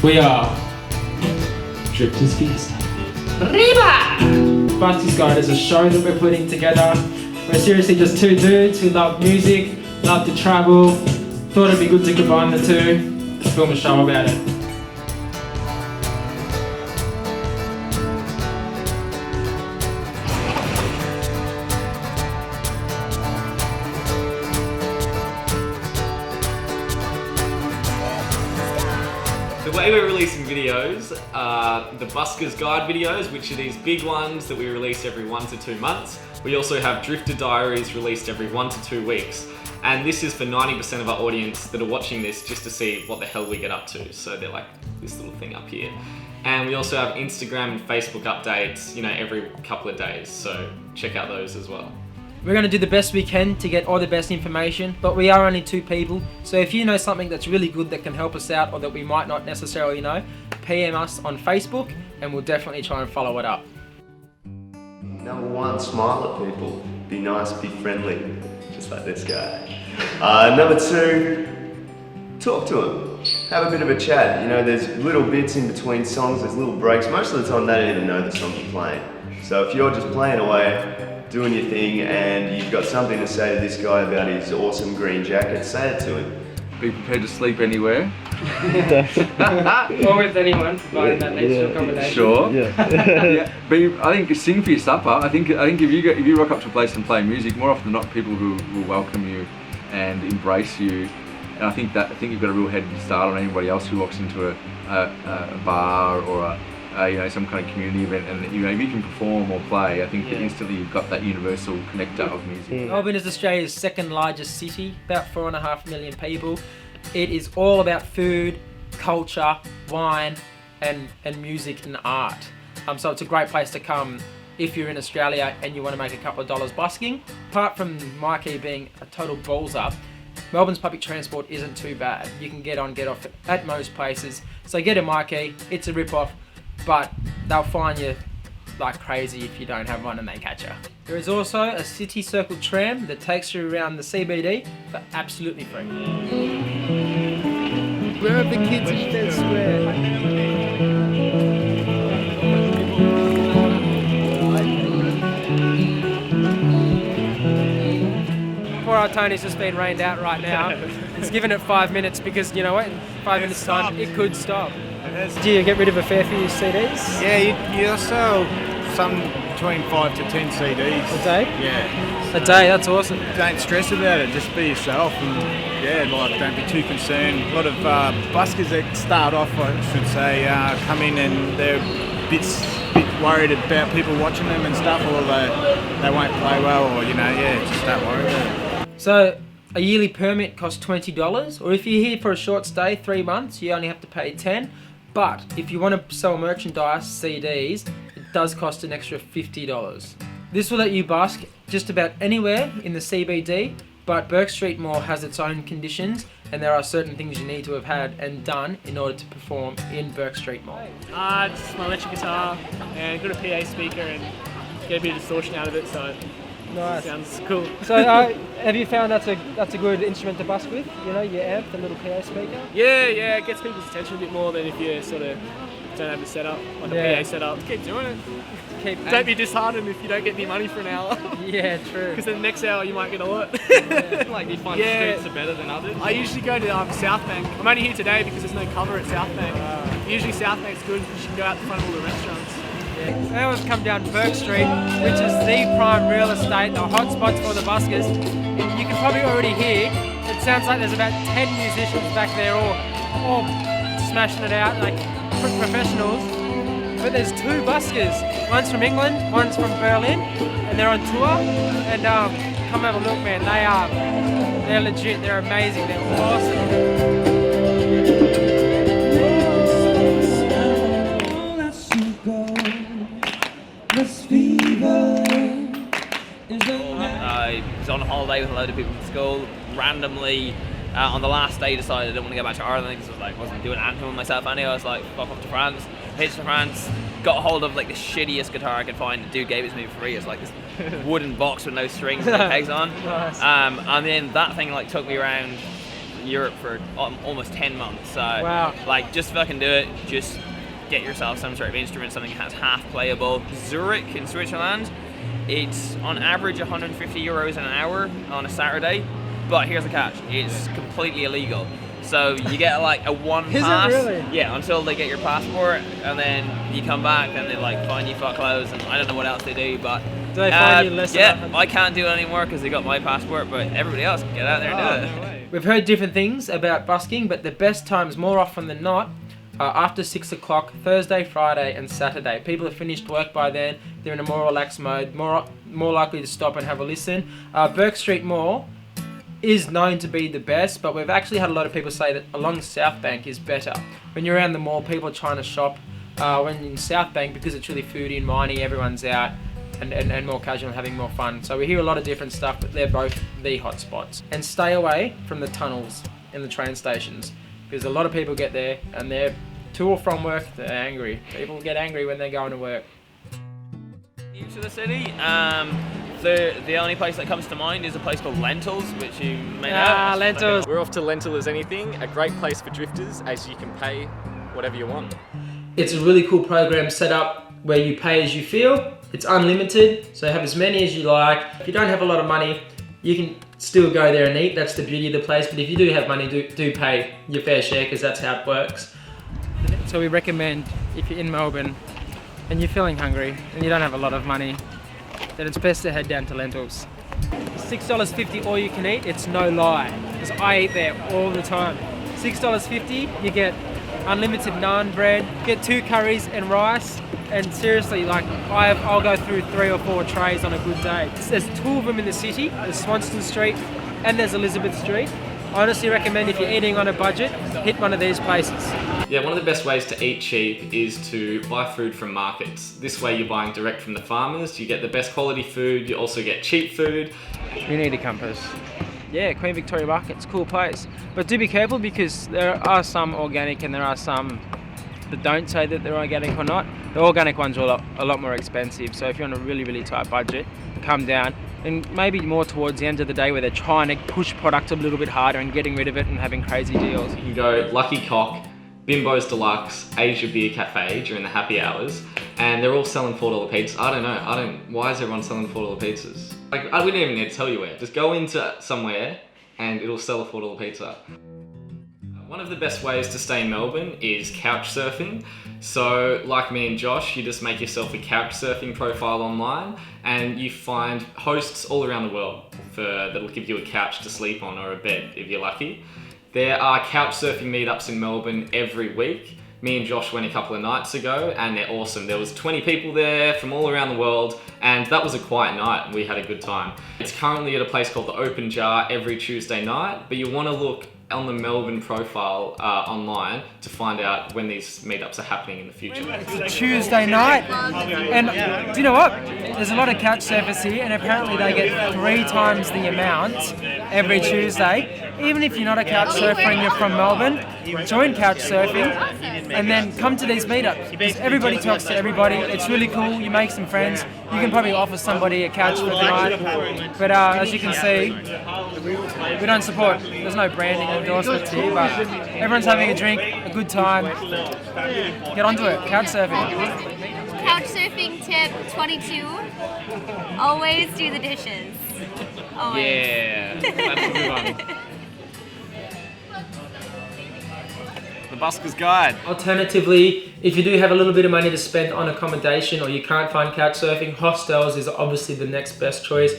We are Drifters Fiesta. Riba! Buskers Guide is a show that we're putting together. We're seriously just two dudes who love music, love to travel. Thought it'd be good to combine the two, film a show about it. The way we're releasing videos are the Buskers Guide videos, which are these big ones that we release every 1 to 2 months. We also have Drifter Diaries released every 1 to 2 weeks. And this is for 90% of our audience that are watching this just to see what the hell we get up to. So they're like this little thing up here. And we also have Instagram and Facebook updates, every couple of days. So check out those as well. We're going to do the best we can to get all the best information, but we are only 2 people, so if you know something that's really good that can help us out or that we might not necessarily know, PM us on Facebook and we'll definitely try and follow it up. Number 1, smile at people. Be nice, be friendly, just like this guy. Number 2, talk to them. Have a bit of a chat. There's little bits in between songs, there's little breaks. Most of the time they don't even know the song you're playing. So if you're just playing away, doing your thing, and you've got something to say to this guy about his awesome green jacket, say it to him. Be prepared to sleep anywhere. Or with anyone, providing that needs to accommodation. Sure. Yeah. But I think sing for your supper. I think if you rock up to a place and play music, more often than not, people who will welcome you and embrace you. And I think you've got a real head start on anybody else who walks into a bar or some kind of community event, and if you can perform or play, I think that instantly you've got that universal connector of music. Melbourne is Australia's second largest city, about 4.5 million people. It is all about food, culture, wine, and music and art. So it's a great place to come if you're in Australia and you want to make a couple of dollars busking. Apart from Mikey being a total balls up, Melbourne's public transport isn't too bad. You can get on, get off at most places. So get a Mikey, it's a rip-off, but they'll find you like crazy if you don't have one and they catch you. There is also a City Circle tram that takes you around the CBD for absolutely free. Where are the kids in Fed Square? Poor old Tony's just been rained out right now. It's given it 5 minutes because you know what, in 5 minutes time it could stop. Do you get rid of a fair few CDs? Yeah, you sell some between 5 to 10 CDs. A day? Yeah. A day, that's awesome. Don't stress about it, just be yourself and don't be too concerned. A lot of buskers that start off, I should say, come in and they're a bit worried about people watching them and stuff, or they won't play well, or just don't worry about it. So, a yearly permit costs $20, or if you're here for a short stay, 3 months, you only have to pay $10. But if you want to sell merchandise, CDs, it does cost an extra $50. This will let you busk just about anywhere in the CBD, but Burke Street Mall has its own conditions, and there are certain things you need to have had and done in order to perform in Burke Street Mall. It's my electric guitar, and got a PA speaker and get a bit of distortion out of it, so nice. Sounds cool. So have you found that's a good instrument to busk with? Your amp, the little PA speaker? Yeah, it gets people's attention a bit more than if you sort of don't have a setup, like a PA setup. Keep doing it. Don't be disheartened if you don't get any money for an hour. Yeah, true. Because the next hour you might get a lot. Like, you find streets are better than others? I usually go to South Bank. I'm only here today because there's no cover at South Bank. Usually South Bank's good because you can go out the front of all the restaurants. Now we've come down Burke Street, which is the prime real estate, the hot spots for the buskers. You can probably already hear, it sounds like there's about 10 musicians back there all smashing it out, like professionals. But there's 2 buskers. One's from England, one's from Berlin, and they're on tour. And come have a look, man. They're legit, they're amazing, they're awesome. I was on holiday with a load of people from school. Randomly, on the last day, decided I didn't want to go back to Ireland because I wasn't doing anything with myself anyway. I was like, fuck off to France. Pitched to France, got a hold of like the shittiest guitar I could find. The dude gave it to me for free. It's like this wooden box with no strings and no pegs on. Nice. And then that thing like took me around Europe for almost 10 months. So Wow. like, just fucking do it. Just get yourself some sort of instrument, something that's half playable. Zurich in Switzerland, it's on average 150 euros an hour on a Saturday, but here's the catch: it's completely illegal. So you get like a one Is it pass, really? yeah, until they get your passport, and then you come back and they like fine you for clothes, and I don't know what else they do, but Do they find you less? yeah, I can't do it anymore because they got my passport, but everybody else can get out there and do it. We've heard different things about busking, but the best times, more often than not, are after 6 o'clock, Thursday, Friday, and Saturday. People have finished work by then. They're in a more relaxed mode, more likely to stop and have a listen. Burke Street Mall is known to be the best, but we've actually had a lot of people say that along South Bank is better. When you're around the mall, people are trying to shop. When in South Bank, because it's really foodie and winey, everyone's out and more casual and having more fun. So we hear a lot of different stuff, but they're both the hot spots. And stay away from the tunnels in the train stations, because a lot of people get there and they're to or from work, they're angry. People get angry when they're going to work. New to the city, the only place that comes to mind is a place called Lentils, which you may know. Lentils. We're off to Lentil as Anything, a great place for drifters as you can pay whatever you want. It's a really cool program set up where you pay as you feel. It's unlimited, so have as many as you like. If you don't have a lot of money, you can still go there and eat. That's the beauty of the place. But if you do have money, do pay your fair share, because that's how it works. So we recommend, if you're in Melbourne and you're feeling hungry and you don't have a lot of money, then it's best to head down to Lentils. $6.50 all you can eat. It's no lie, because I eat there all the time. $6.50, you get unlimited naan bread, get 2 curries and rice, and seriously, like, I'll go through 3 or 4 trays on a good day. There's 2 of them in the city. There's Swanston Street and there's Elizabeth Street. I honestly recommend, if you're eating on a budget, hit one of these places. Yeah, one of the best ways to eat cheap is to buy food from markets. This way you're buying direct from the farmers, you get the best quality food, you also get cheap food. You need a compass. Yeah, Queen Victoria Market's a cool place. But do be careful, because there are some organic and there are some that don't say that they're organic or not. The organic ones are a lot more expensive. So if you're on a really, really tight budget, come down. And maybe more towards the end of the day, where they're trying to push product a little bit harder and getting rid of it and having crazy deals. You can go Lucky Cock, Bimbo's Deluxe, Asia Beer Cafe during the happy hours, and they're all selling $4 pizzas. I don't know, why is everyone selling $4 pizzas? Like, we don't even need to tell you where. Just go into somewhere and it'll sell a $4 pizza. One of the best ways to stay in Melbourne is couch surfing. So, like me and Josh, you just make yourself a couch surfing profile online and you find hosts all around the world that'll give you a couch to sleep on, or a bed if you're lucky. There are couch surfing meetups in Melbourne every week. Me and Josh went a couple of nights ago and they're awesome. There was 20 people there from all around the world, and that was a quiet night and we had a good time. It's currently at a place called the Open Jar every Tuesday night, but you want to look on the Melbourne profile online to find out when these meetups are happening in the future. Tuesday night, and do you know what? There's a lot of couch surfers here, and apparently they get 3 times the amount every Tuesday. Even if you're not a couch surfer and you're from Melbourne, join couch surfing and then come to these meetups, because everybody talks to everybody. It's really cool. You make some friends. You can probably offer somebody a couch for the night. But as you can see, we don't support. There's no branding endorsements here, but everyone's having a drink, a good time. Get onto it. Couch surfing. Couch surfing tip 22. Always do the dishes. Always. Yeah, that's a good one. The Buskers Guide. Alternatively, if you do have a little bit of money to spend on accommodation, or you can't find couch surfing, hostels is obviously the next best choice.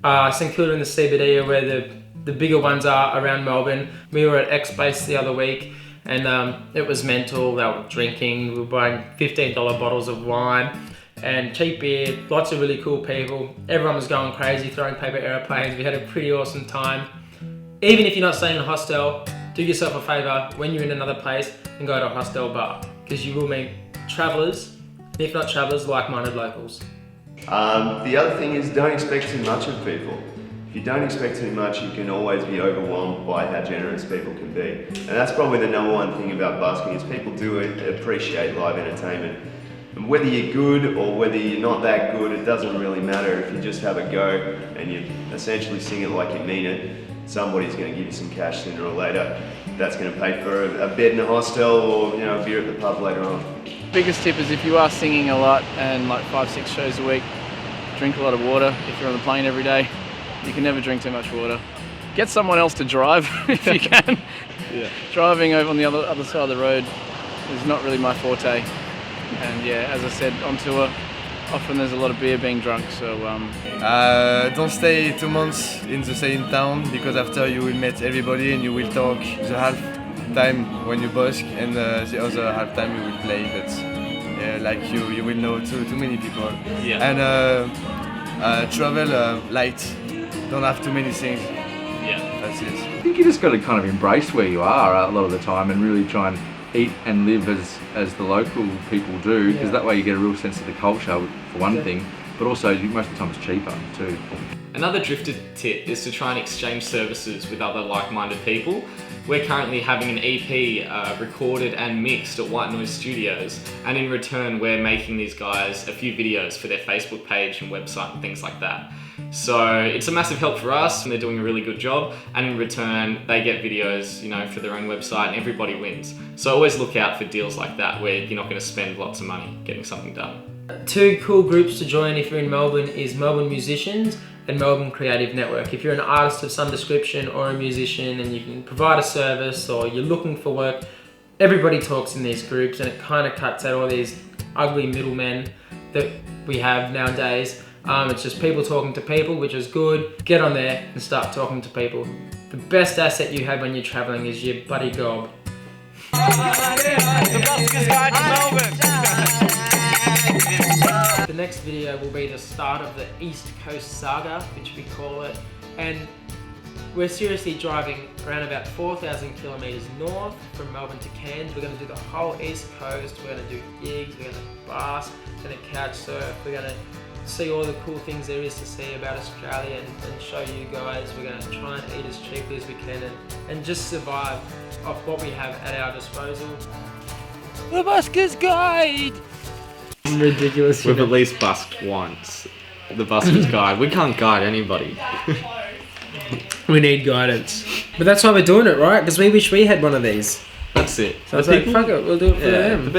St Kilda and the CBD are where the bigger ones are around Melbourne. We were at X-Base the other week and it was mental. They were drinking, we were buying $15 bottles of wine and cheap beer, lots of really cool people. Everyone was going crazy, throwing paper airplanes. We had a pretty awesome time. Even if you're not staying in a hostel, do yourself a favour when you're in another place and go to a hostel bar, because you will meet travellers, if not travellers, like-minded locals. The other thing is, don't expect too much of people. If you don't expect too much, you can always be overwhelmed by how generous people can be. And that's probably the number one thing about busking, is people do appreciate live entertainment. And whether you're good or whether you're not that good, it doesn't really matter if you just have a go and you essentially sing it like you mean it. somebody's going to give you some cash sooner or later. That's going to pay for a bed in a hostel or, you know, a beer at the pub later on. Biggest tip is if you are singing a lot and like 5-6 shows a week, drink a lot of water. If you're on the plane every day, you can never drink too much water. Get someone else to drive if you can. Yeah. Driving over on the other side of the road is not really my forte. And yeah, as I said, on tour, often there's a lot of beer being drunk, so... Don't stay 2 months in the same town, because after you will meet everybody and you will talk the half time when you busk, and the other half time you will play, but like you will know too many people. Yeah. And travel light, don't have too many things. Yeah. That's it. I think you just got to kind of embrace where you are a lot of the time and really try and eat and live as the local people do, because that way you get a real sense of the culture for one thing, but also most of the time it's cheaper too. Another drifter tip is to try and exchange services with other like-minded people. We're currently having an EP recorded and mixed at White Noise Studios, and in return we're making these guys a few videos for their Facebook page and website and things like that. So it's a massive help for us, and they're doing a really good job, and in return they get videos, you know, for their own website, and everybody wins. So always look out for deals like that where you're not going to spend lots of money getting something done. 2 cool groups to join if you're in Melbourne is Melbourne Musicians and Melbourne Creative Network. If you're an artist of some description or a musician and you can provide a service or you're looking for work, everybody talks in these groups, and it kind of cuts out all these ugly middlemen that we have nowadays. It's just people talking to people, which is good. Get on there and start talking to people. The best asset you have when you're traveling is your buddy gob. The Buskers Guide to Melbourne. The next video will be the start of the East Coast Saga, which we call it, and we're seriously driving around about 4,000 kilometres north from Melbourne to Cairns. We're going to do the whole East Coast, we're going to do gigs, we're going to bask, we're going to couch surf, we're going to see all the cool things there is to see about Australia and show you guys. We're going to try and eat as cheaply as we can and just survive off what we have at our disposal. The Buskers Guide! Ridiculous. We've at least busked once. The Buskers Guide. We can't guide anybody. We need guidance. But that's why we're doing it, right? Because we wish we had one of these. That's it. So I was like, fuck it, we'll do it for them.